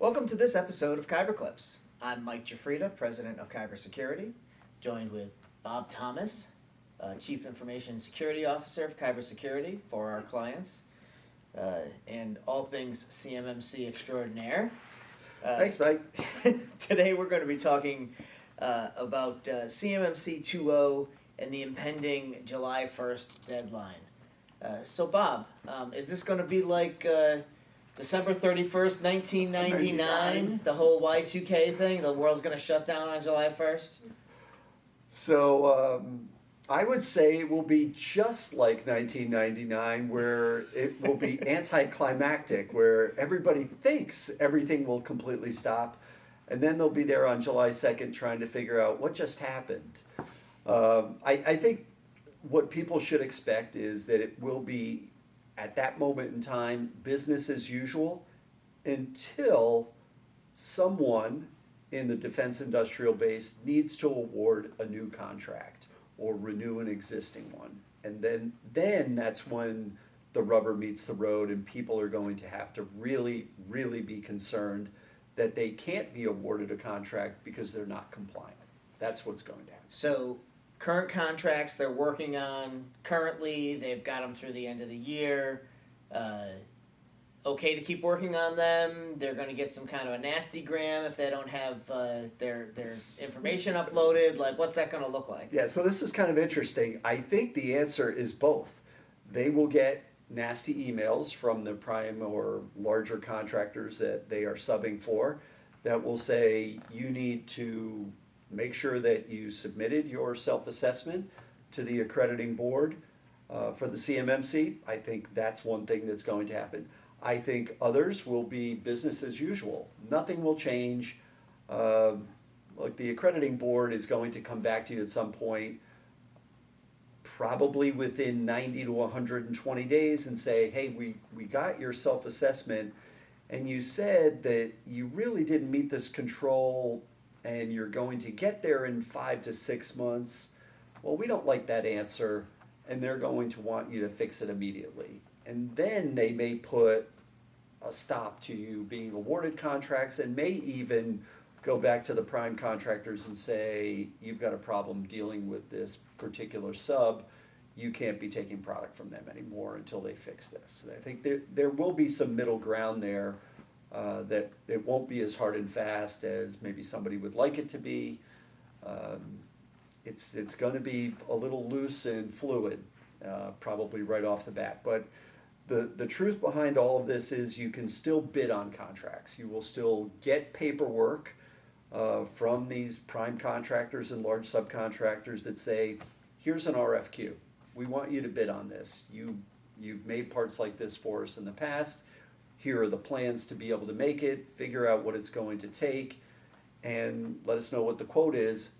Welcome to this episode of Kyber Clips. I'm Mike Jafrida, President of Kyber Security, joined with Bob Thomas, Chief Information Security Officer of Kyber Security for our clients, and all things CMMC extraordinaire. Thanks, Mike. Today we're going to be talking about CMMC 2.0 and the impending July 1st deadline. So Bob, is this going to be like December 31st, 1999, the whole Y2K thing? The world's going to shut down on July 1st? So I would say it will be just like 1999, where it will be anticlimactic, where everybody thinks everything will completely stop, and then they'll be there on July 2nd trying to figure out what just happened. I think what people should expect is that it will be, at that moment in time, business as usual until someone in the defense industrial base needs to award a new contract or renew an existing one. And then that's when the rubber meets the road, and people are going to have to really, really be concerned that they can't be awarded a contract because they're not compliant. That's what's going to happen. So current contracts they're working on currently, they've got them through the end of the year. Okay to keep working on them. They're going to get some kind of a nasty gram if they don't have their information uploaded. Like, what's that going to look like? Yeah, so this is kind of interesting. I think the answer is both. They will get nasty emails from the prime or larger contractors that they are subbing for that will say, you need to make sure that you submitted your self-assessment to the accrediting board for the CMMC. I think that's one thing that's going to happen. I think others will be business as usual. Nothing will change. Like the accrediting board is going to come back to you at some point, probably within 90 to 120 days, and say, hey, we got your self-assessment, and you said that you really didn't meet this control, and you're going to get there in 5 to 6 months. Well, we don't like that answer, and they're going to want you to fix it immediately. And then they may put a stop to you being awarded contracts, and may even go back to the prime contractors and say, you've got a problem dealing with this particular sub. You can't be taking product from them anymore until they fix this. I think there will be some middle ground there. That it won't be as hard and fast as maybe somebody would like it to be. It's going to be a little loose and fluid, probably right off the bat. But the truth behind all of this is you can still bid on contracts. You will still get paperwork from these prime contractors and large subcontractors that say, here's an RFQ. We want you to bid on this. You've made parts like this for us in the past. Here are the plans to be able to make it, figure out what it's going to take, and let us know what the quote is,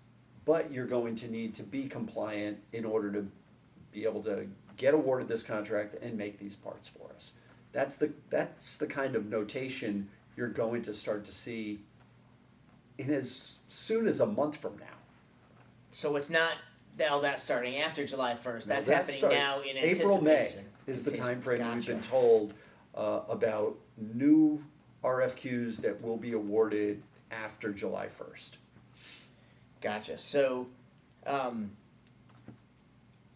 but you're going to need to be compliant in order to be able to get awarded this contract and make these parts for us. That's the kind of notation you're going to start to see in as soon as a month from now. So it's not now that's starting after July 1st. That's happening now in anticipation. April, May is the time frame we've been told about new RFQs that will be awarded after July 1st. Gotcha. So,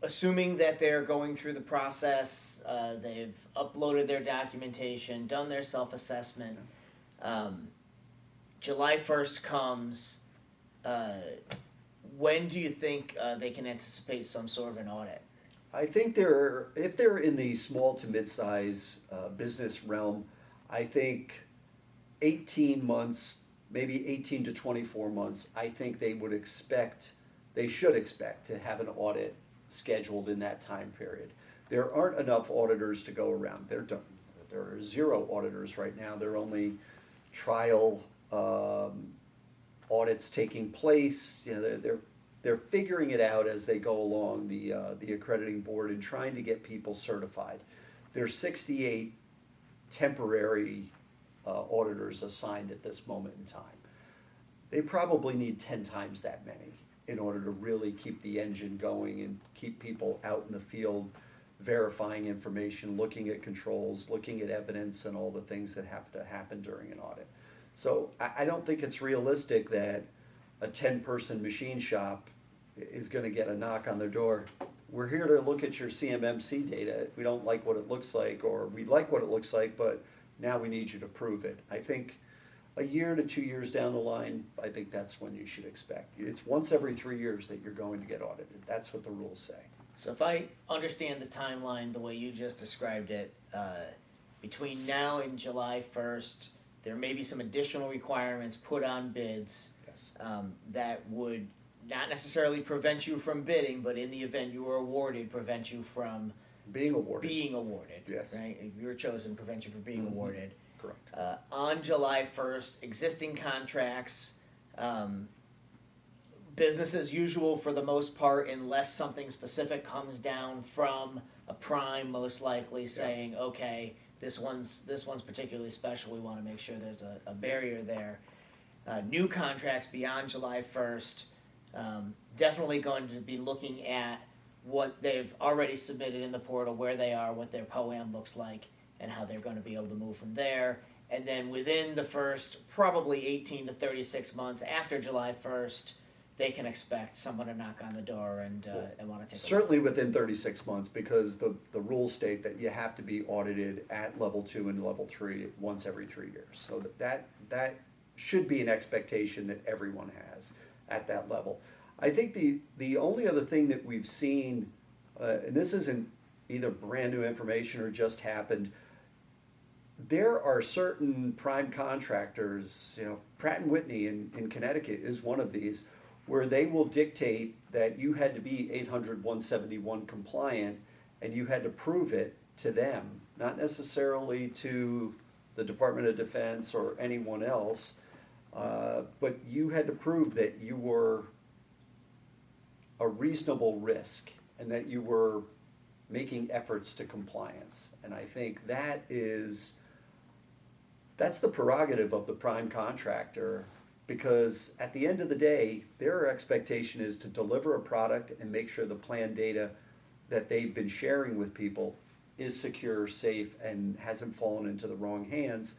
assuming that they're going through the process, they've uploaded their documentation, done their self-assessment, July 1st comes, when do you think they can anticipate some sort of an audit? I think if they're in the small to mid-size business realm, I think 18 months, maybe 18 to 24 months, I think they should expect to have an audit scheduled in that time period. There aren't enough auditors to go around. There are 0 auditors right now. There are only trial audits taking place. You know, they're figuring it out as they go along, the accrediting board, and trying to get people certified. There's 68 temporary auditors assigned at this moment in time. They probably need 10 times that many in order to really keep the engine going and keep people out in the field verifying information, looking at controls, looking at evidence, and all the things that have to happen during an audit. So I don't think it's realistic that a 10-person machine shop is going to get a knock on their door. We're here to look at your CMMC data. We don't like what it looks like, or we like what it looks like, but now we need you to prove it. I think a year to 2 years down the line, I think that's when you should expect. It's once every 3 years that you're going to get audited. That's what the rules say. So if I understand the timeline the way you just described it, between now and July 1st, there may be some additional requirements put on bids Yes. that would not necessarily prevent you from bidding, but in the event you were awarded, prevent you from Being awarded. being awarded. Yes. Right? If you were chosen, prevent you from being awarded. Correct. On July 1st, existing contracts, business as usual for the most part, unless something specific comes down from a prime, most likely saying, okay, this one's particularly special. We want to make sure there's a barrier there. New contracts beyond July 1st, definitely going to be looking at what they've already submitted in the portal, where they are, what their POAM looks like, and how they're going to be able to move from there. And then within the first probably 18 to 36 months after July 1st, they can expect someone to knock on the door and want to take a look. Certainly within 36 months, because the rules state that you have to be audited at level 2 and level 3 once every 3 years. So that should be an expectation that everyone has at that level. I think the only other thing that we've seen, and this isn't either brand new information or just happened, there are certain prime contractors, Pratt and Whitney in Connecticut is one of these, where they will dictate that you had to be 800-171 compliant and you had to prove it to them, not necessarily to the Department of Defense or anyone else, but you had to prove that you were a reasonable risk and that you were making efforts to compliance. And I think that's the prerogative of the prime contractor, because at the end of the day, their expectation is to deliver a product and make sure the plan data that they've been sharing with people is secure, safe, and hasn't fallen into the wrong hands.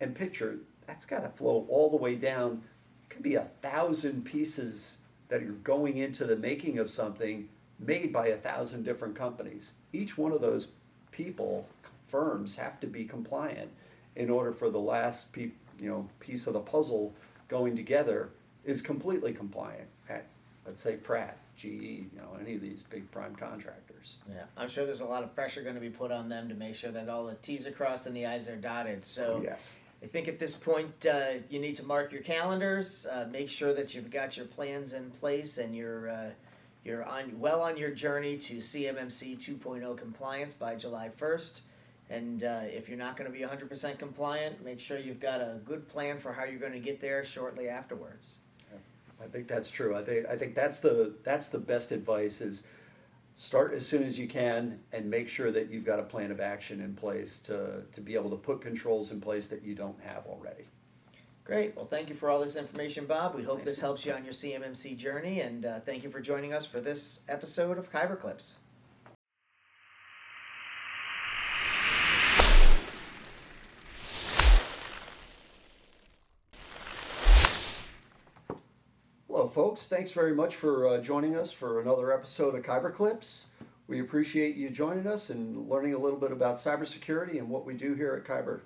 And picture, that's got to flow all the way down. It could be 1,000 pieces that are going into the making of something made by 1,000 different companies. Each one of those firms have to be compliant in order for the last piece of the puzzle going together is completely compliant at, let's say, Pratt, GE, any of these big prime contractors. Yeah, I'm sure there's a lot of pressure going to be put on them to make sure that all the T's are crossed and the I's are dotted. So yes. I think at this point you need to mark your calendars, make sure that you've got your plans in place and you're on your journey to CMMC 2.0 compliance by July 1st. And if you're not going to be 100% compliant, make sure you've got a good plan for how you're going to get there shortly afterwards. I think that's true. I think that's the best advice is start as soon as you can and make sure that you've got a plan of action in place to be able to put controls in place that you don't have already. Great. Well, thank you for all this information, Bob. We hope this helps you on your CMMC journey, and thank you for joining us for this episode of Kyber Clips. Hello, folks. Thanks very much for joining us for another episode of Kyber Clips. We appreciate you joining us and learning a little bit about cybersecurity and what we do here at Kyber.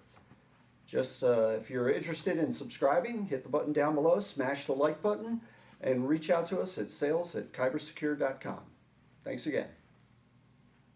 Just if you're interested in subscribing, hit the button down below, smash the like button, and reach out to us at sales@kybersecure.com. Thanks again.